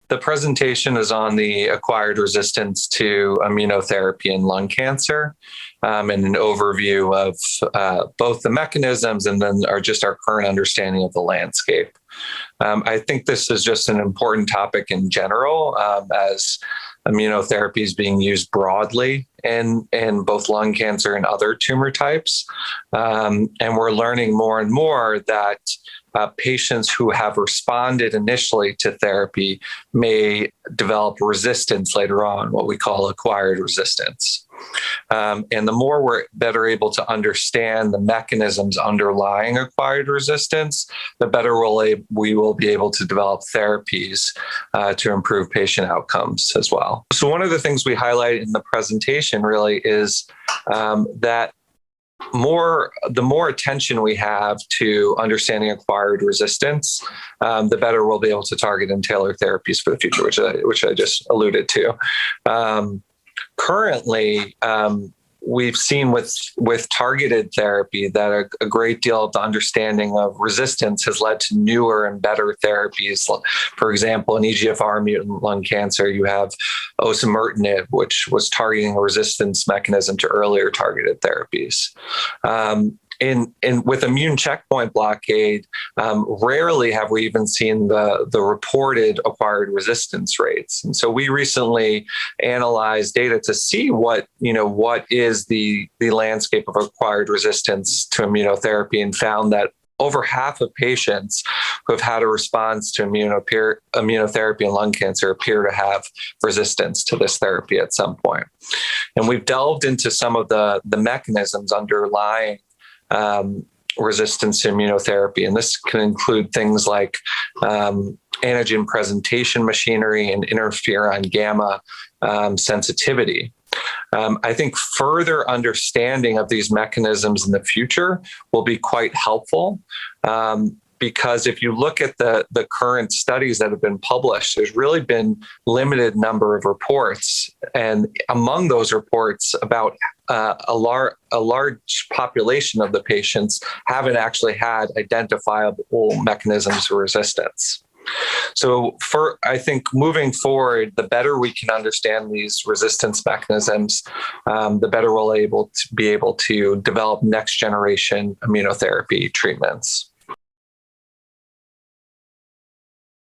The presentation is on the acquired resistance to immunotherapy in lung cancer, and an overview of both the mechanisms and then our current understanding of the landscape. I think this is just an important topic in general, as immunotherapy is being used broadly in both lung cancer and other tumor types. And we're learning more and more that patients who have responded initially to therapy may develop resistance later on, what we call acquired resistance. And the more we're better able to understand the mechanisms underlying acquired resistance, the better we will be able to develop therapies to improve patient outcomes as well. So one of the things we highlight in the presentation really is that the more attention we have to understanding acquired resistance, the better we'll be able to target and tailor therapies for the future, which I just alluded to. Currently, we've seen with targeted therapy that a great deal of the understanding of resistance has led to newer and better therapies. For example, in EGFR mutant lung cancer, you have osimertinib, which was targeting a resistance mechanism to earlier targeted therapies. With immune checkpoint blockade, rarely have we even seen the reported acquired resistance rates. And so we recently analyzed data to see what is the landscape of acquired resistance to immunotherapy, and found that over half of patients who have had a response to immunotherapy in lung cancer appear to have resistance to this therapy at some point. And we've delved into some of the mechanisms underlying resistance to immunotherapy. And this can include things like antigen presentation machinery and interferon gamma sensitivity. I think further understanding of these mechanisms in the future will be quite helpful. Because if you look at the current studies that have been published, there's really been limited number of reports. And among those reports, about a large population of the patients haven't actually had identifiable mechanisms of resistance. So I think moving forward, the better we can understand these resistance mechanisms, the better we'll be able to develop next generation immunotherapy treatments.